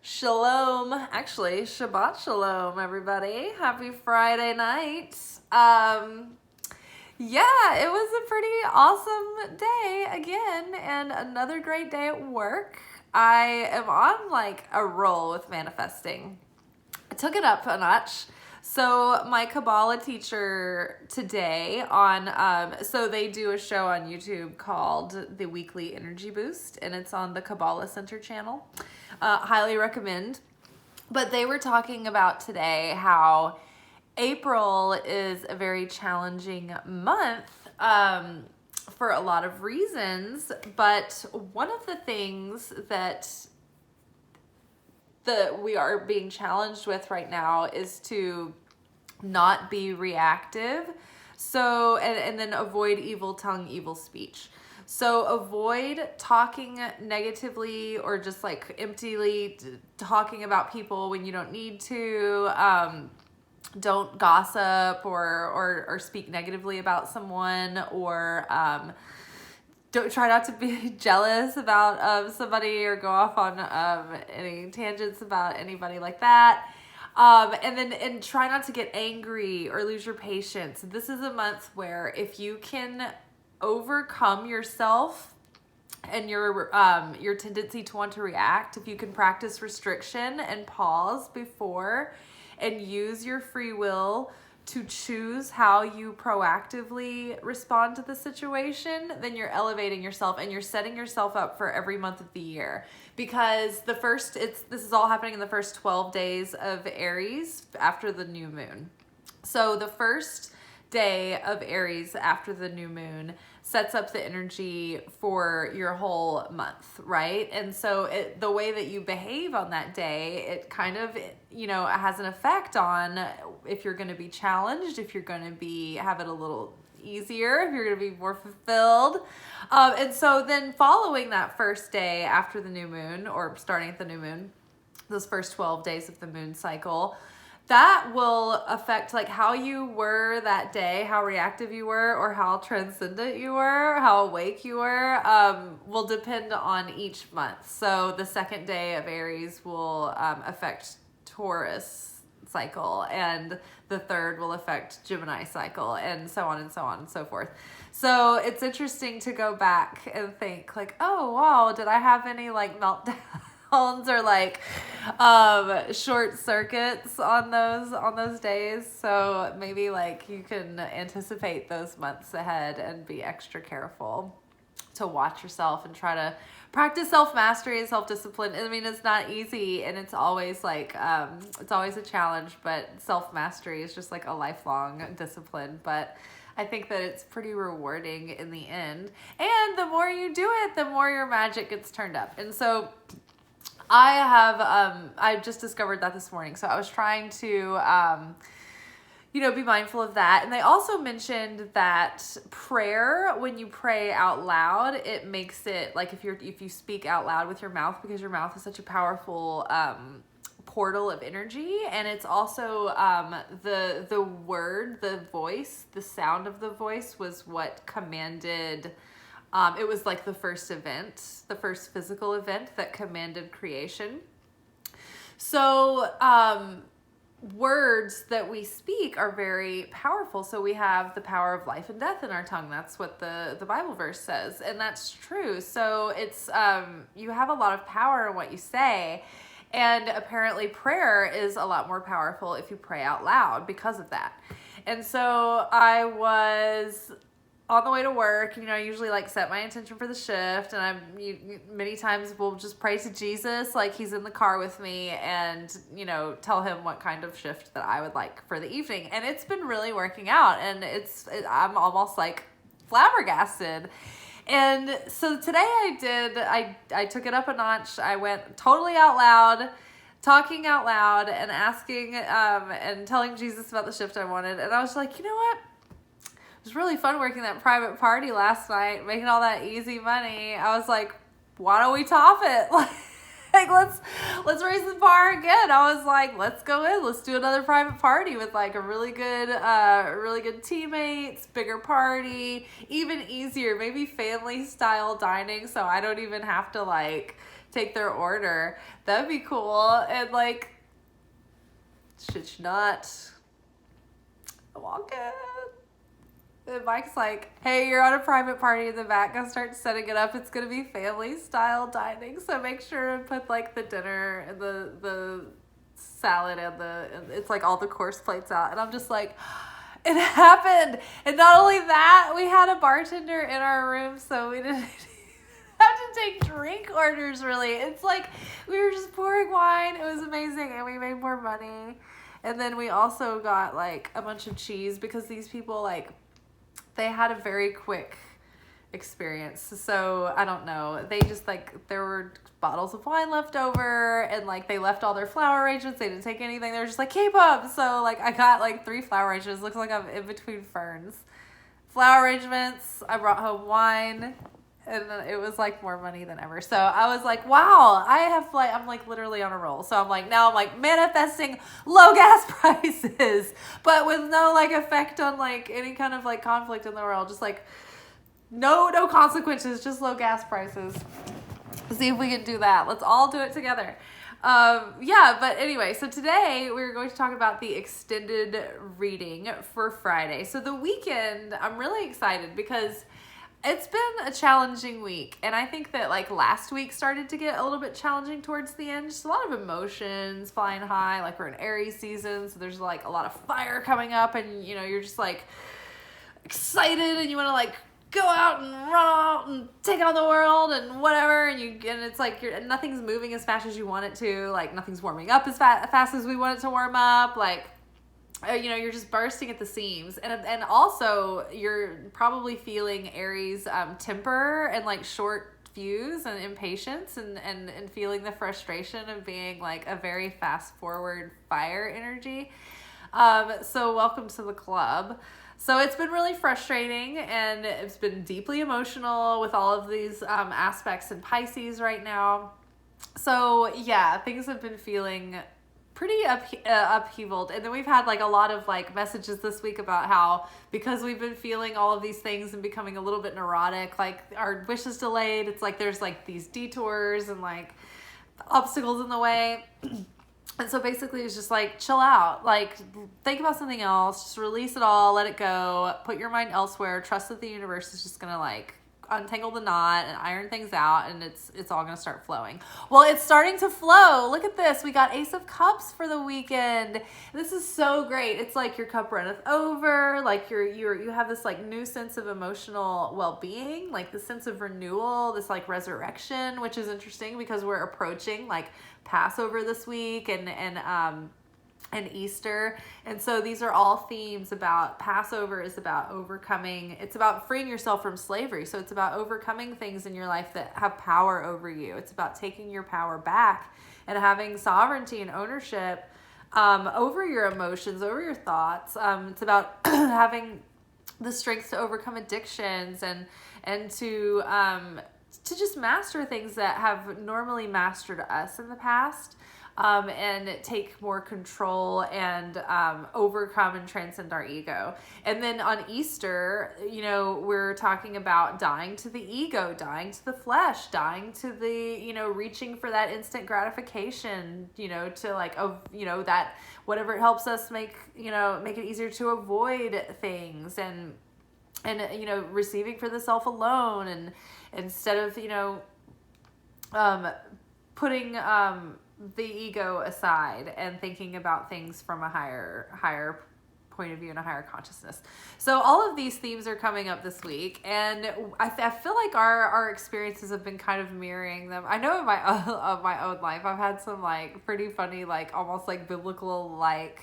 Shalom, actually, Shabbat Shalom, everybody. Happy Friday night. Yeah, it was a pretty awesome day again, and another great day at work. I am on like a roll with manifesting. I took it up a notch. So my Kabbalah teacher today so they do a show on YouTube called The Weekly Energy Boost, and it's on the Kabbalah Center channel. Highly recommend. But they were talking about today how April is a very challenging month for a lot of reasons. But one of the things that we are being challenged with right now is to not be reactive. So, and then avoid evil tongue, evil speech. So avoid talking negatively or just like emptily talking about people when you don't need to. Don't gossip or speak negatively about someone, or don't try not to be jealous about somebody or go off on any tangents about anybody like that. And try not to get angry or lose your patience. This is a month where if you can overcome yourself and your tendency to want to react, if you can practice restriction and pause before and use your free will to choose how you proactively respond to the situation, then you're elevating yourself and you're setting yourself up for every month of the year. Because this is all happening in the first 12 days of Aries after the new moon. So the first day of Aries after the new moon sets up the energy for your whole month, right? And so the way that you behave on that day, it kind of, has an effect on if you're going to be challenged, if you're going to have it a little easier, if you're going to be more fulfilled. And so then following that first day after the new moon, or starting at the new moon, those first 12 days of the moon cycle, that will affect like how you were that day, how reactive you were, or how transcendent you were, how awake you were, will depend on each month. So the second day of Aries will affect Taurus cycle, and the third will affect Gemini cycle, and so on and so on and so forth. So it's interesting to go back and think like, oh wow, did I have any like meltdowns or like short circuits on those days? So maybe like you can anticipate those months ahead and be extra careful to watch yourself and try to practice self-mastery and self-discipline. I mean, it's not easy, and it's always like it's always a challenge, but self-mastery is just like a lifelong discipline. But I think that it's pretty rewarding in the end, and the more you do it, the more your magic gets turned up. And so I just discovered that this morning. So I was trying to, be mindful of that. And they also mentioned that prayer, when you pray out loud, it makes it like if you speak out loud with your mouth, because your mouth is such a powerful, portal of energy. And it's also, the word, the voice, the sound of the voice was what commanded. It was like the first physical event that commanded creation. So words that we speak are very powerful. So we have the power of life and death in our tongue. That's what the Bible verse says, and that's true. So it's you have a lot of power in what you say, and apparently prayer is a lot more powerful if you pray out loud because of that. And so I was on the way to work, I usually like set my intention for the shift, and many times will just pray to Jesus, like he's in the car with me, and, tell him what kind of shift that I would like for the evening. And it's been really working out, and I'm almost like flabbergasted. And so today I took it up a notch. I went totally out loud, talking out loud and asking, and telling Jesus about the shift I wanted. And I was like, you know what? It was really fun working that private party last night, making all that easy money. I was like, why don't we top it? Like, let's raise the bar again. I was like, let's go in. Let's do another private party with like a really good teammates, bigger party, even easier, maybe family style dining. So I don't even have to like take their order. That'd be cool. And like, should you not walk in? And Mike's like, hey, you're on a private party in the back. I'll start setting it up. It's going to be family style dining. So make sure to put like the dinner and the salad and it's like all the course plates out. And I'm just like, it happened. And not only that, we had a bartender in our room, so we didn't have to take drink orders really. It's like we were just pouring wine. It was amazing, and we made more money. And then we also got like a bunch of cheese because these people like they had a very quick experience. So I don't know. They just like there were bottles of wine left over, and like they left all their flower arrangements. They didn't take anything. They were just like, keep up. So like I got like 3 flower arrangements. Looks like I'm in between ferns. Flower arrangements. I brought home wine. And it was like more money than ever. So I was like, wow, I'm like literally on a roll. So I'm like, now I'm like manifesting low gas prices, but with no like effect on like any kind of like conflict in the world. Just like no consequences, just low gas prices. See if we can do that. Let's all do it together. Yeah, but anyway, so today we're going to talk about the extended reading for Friday. So the weekend, I'm really excited because it's been a challenging week, and I think that like last week started to get a little bit challenging towards the end. Just a lot of emotions flying high, like we're in Aries season, so there's like a lot of fire coming up, and you know, you're just like excited and you want to like go out and run out and take on the world and whatever, and it's like nothing's moving as fast as you want it to, like nothing's warming up as fast as we want it to warm up, like you know, you're just bursting at the seams. And also you're probably feeling Aries temper and like short fuse and impatience and feeling the frustration of being like a very fast forward fire energy. So welcome to the club. So it's been really frustrating, and it's been deeply emotional with all of these aspects in Pisces right now. So yeah, things have been feeling pretty upheavaled. And then we've had like a lot of like messages this week about how because we've been feeling all of these things and becoming a little bit neurotic, like our wish is delayed. It's like there's like these detours and like obstacles in the way. And so basically it's just like chill out, like think about something else, just release it all, let it go, put your mind elsewhere, trust that the universe is just gonna like untangle the knot and iron things out, and it's all gonna start flowing. Well, it's starting to flow. Look at this. We got Ace of Cups for the weekend. This is so great. It's like your cup runneth over, like you have this like new sense of emotional well-being, like the sense of renewal, this like resurrection, which is interesting because we're approaching like Passover this week and Easter. And so these are all themes about Passover is about overcoming. It's about freeing yourself from slavery. So it's about overcoming things in your life that have power over you. It's about taking your power back and having sovereignty and ownership over your emotions, over your thoughts. It's about having the strength to overcome addictions and to just master things that have normally mastered us in the past. And take more control and overcome and transcend our ego. And then on Easter, you know, we're talking about dying to the ego, dying to the flesh, dying to the, you know, reaching for that instant gratification, you know, to like, you know, that whatever it helps us make it easier to avoid things and you know, receiving for the self alone, and instead of, you know, putting the ego aside and thinking about things from a higher point of view and a higher consciousness. So all of these themes are coming up this week, and I feel like our experiences have been kind of mirroring them. I know in my own life I've had some like pretty funny, like almost like biblical like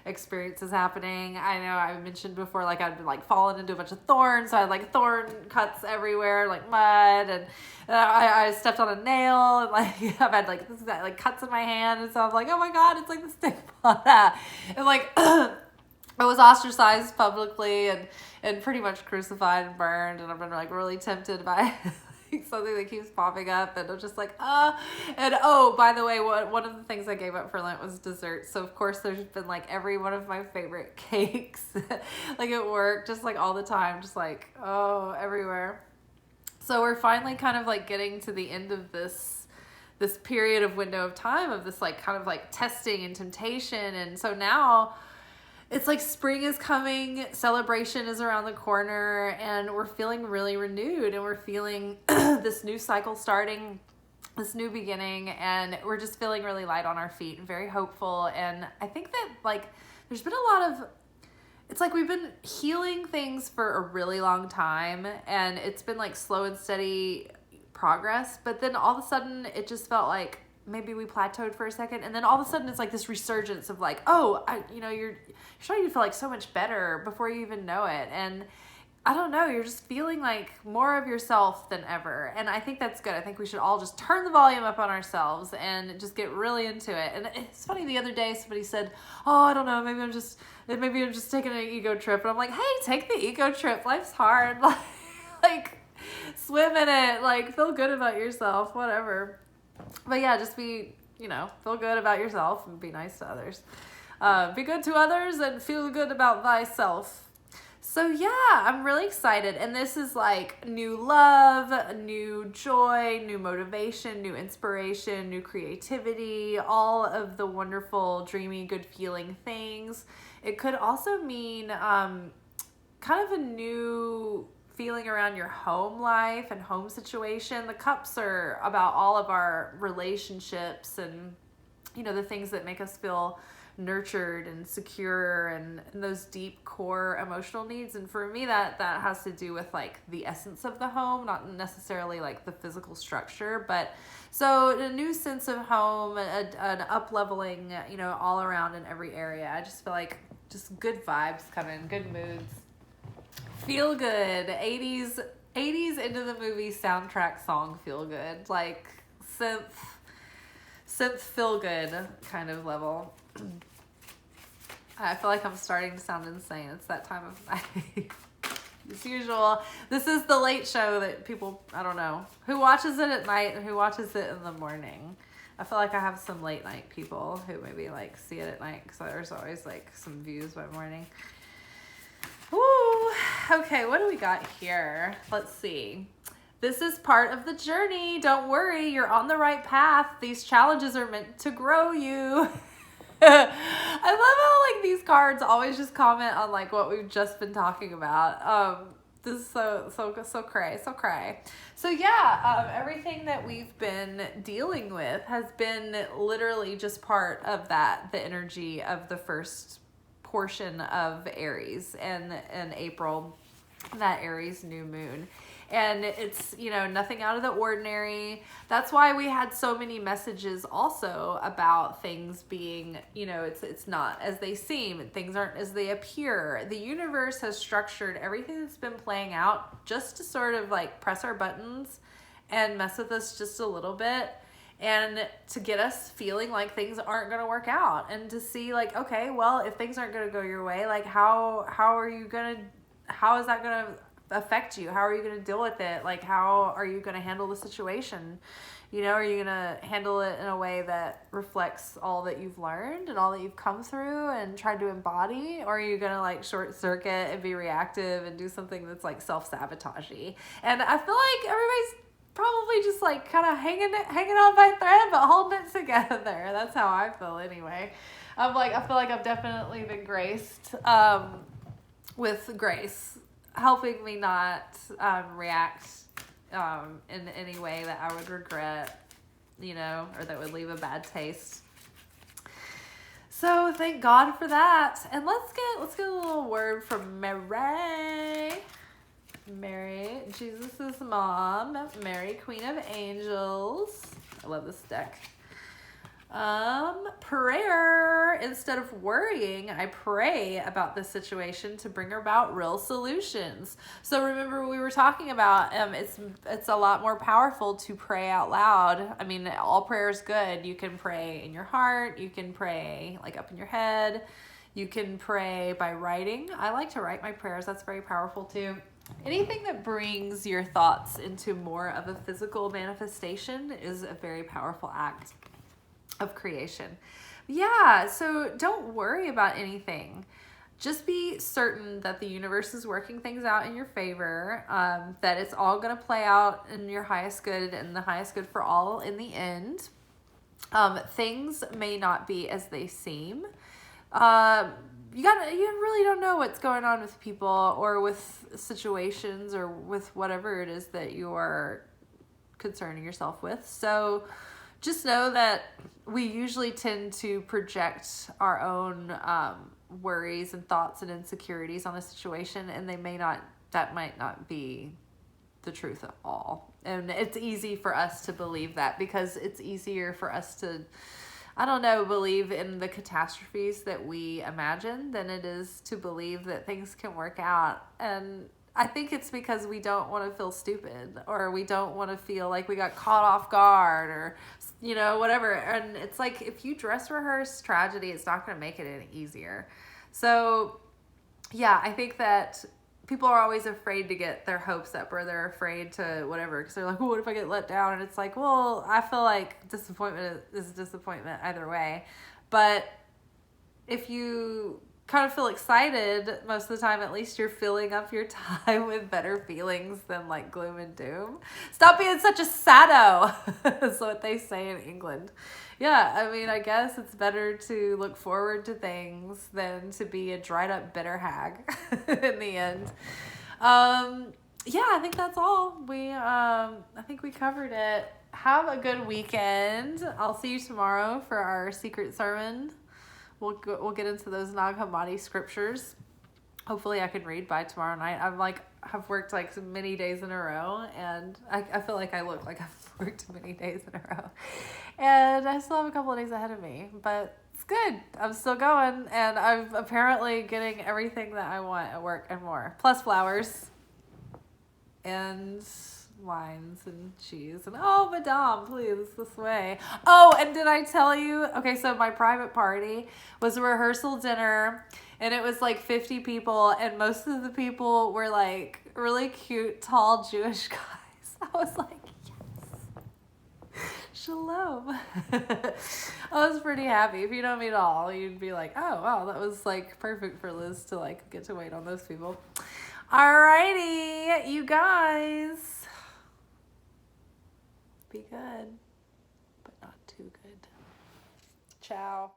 experiences happening. I know I mentioned before, like I'd been like fallen into a bunch of thorns, so I had like thorn cuts everywhere, like mud, and I stepped on a nail, and like I've had like this like cuts in my hand, and so I'm like, oh my god, it's like the stigma, and like I was ostracized publicly and pretty much crucified and burned, and I've been like really tempted by something that keeps popping up, and I'm just like, and oh, by the way, one of the things I gave up for Lent was dessert. So of course there's been like every one of my favorite cakes, like at work, just like all the time, just like, oh, everywhere. So we're finally kind of like getting to the end of this this period of window of time of this like kind of like testing and temptation. And so now it's like spring is coming, celebration is around the corner, and we're feeling really renewed, and we're feeling this new cycle starting, this new beginning, and we're just feeling really light on our feet and very hopeful. And I think that like there's been a lot of, it's like we've been healing things for a really long time, and it's been like slow and steady progress, but then all of a sudden it just felt like maybe we plateaued for a second, and then all of a sudden it's like this resurgence of like, you're starting to feel like so much better before you even know it. And I don't know, you're just feeling like more of yourself than ever. And I think that's good. I think we should all just turn the volume up on ourselves and just get really into it. And it's funny, the other day somebody said, oh, I don't know, maybe I'm just taking an ego trip. And I'm like, hey, take the ego trip. Life's hard. Like swim in it, like feel good about yourself, whatever. But yeah, just be, feel good about yourself and be nice to others. Be good to others and feel good about thyself. So yeah, I'm really excited. And this is like new love, new joy, new motivation, new inspiration, new creativity, all of the wonderful, dreamy, good feeling things. It could also mean kind of a new feeling around your home life and home situation. The cups are about all of our relationships and, the things that make us feel nurtured and secure and those deep core emotional needs. And for me, that has to do with like the essence of the home, not necessarily like the physical structure, but so a new sense of home, an up-leveling, all around in every area. I just feel like just good vibes coming, good moods. Feel good. 80s into the movie soundtrack song feel good. Like synth feel good kind of level. I feel like I'm starting to sound insane. It's that time of night. As usual, this is the late show that people, I don't know, who watches it at night and who watches it in the morning. I feel like I have some late night people who maybe like see it at night because there's always like some views by morning. Woo! Okay, what do we got here? Let's see. This is part of the journey. Don't worry, you're on the right path. These challenges are meant to grow you. I love how like these cards always just comment on like what we've just been talking about. This is so cray. So yeah, everything that we've been dealing with has been literally just part of that, the energy of the first portion of Aries and April, that Aries new moon. And it's, nothing out of the ordinary. That's why we had so many messages also about things being, it's not as they seem, and things aren't as they appear. The universe has structured everything that's been playing out just to sort of like press our buttons and mess with us just a little bit, and to get us feeling like things aren't going to work out, and to see like, okay, well, if things aren't going to go your way, like how is that going to affect you? How are you going to deal with it? Like, how are you going to handle the situation? Are you going to handle it in a way that reflects all that you've learned and all that you've come through and tried to embody? Or are you going to like short circuit and be reactive and do something that's like self-sabotagey? And I feel like everybody's probably just like kind of hanging on by a thread, but holding it together. That's how I feel anyway. I feel like I've definitely been graced with grace, helping me not react in any way that I would regret, or that would leave a bad taste. So thank God for that. And let's get a little word from Mary, Jesus' mom, Mary, Queen of Angels. I love this deck. Prayer. Instead of worrying, I pray about this situation to bring about real solutions. So remember, we were talking about it's a lot more powerful to pray out loud. I mean, all prayer is good. You can pray in your heart. You can pray like up in your head. You can pray by writing. I like to write my prayers. That's very powerful too. Anything that brings your thoughts into more of a physical manifestation is a very powerful act of creation. Yeah, so don't worry about anything. just be certain that the universe is working things out in your favor, that it's all going to play out in your highest good and the highest good for all in the end. Things may not be as they seem. You really don't know what's going on with people or with situations or with whatever it is that you are concerning yourself with. So just know that we usually tend to project our own worries and thoughts and insecurities on a situation, and that might not be the truth at all. And it's easy for us to believe that because it's easier for us to, I don't know, believe in the catastrophes that we imagine than it is to believe that things can work out. And I think it's because we don't want to feel stupid, or we don't want to feel like we got caught off guard, or, whatever. And it's like, if you dress rehearse tragedy, it's not going to make it any easier. So yeah, I think that people are always afraid to get their hopes up, or they're afraid to whatever, because they're like, well, what if I get let down? And it's like, well, I feel like disappointment is disappointment either way. But if you kind of feel excited most of the time, at least you're filling up your time with better feelings than like gloom and doom. Stop being such a sado. That's what they say in England. Yeah, I mean, I guess it's better to look forward to things than to be a dried up bitter hag in the end. Yeah, I think that's all. I think we covered it. Have a good weekend. I'll see you tomorrow for our secret sermon. We'll get into those Nag Hammadi scriptures. Hopefully I can read by tomorrow night. I've worked like many days in a row, and I feel like I look like I've worked many days in a row. And I still have a couple of days ahead of me, but it's good. I'm still going, and I'm apparently getting everything that I want at work and more. Plus flowers and wines and cheese and madame, please, this way. Oh, and did I tell you? Okay, so my private party was a rehearsal dinner, and it was like 50 people, and most of the people were like really cute, tall Jewish guys. I was like, yes, shalom. I was pretty happy. If you know me at all, you'd be like, oh wow, that was like perfect for Liz to like get to wait on those people. Alrighty, you guys. Be good, but not too good. Ciao.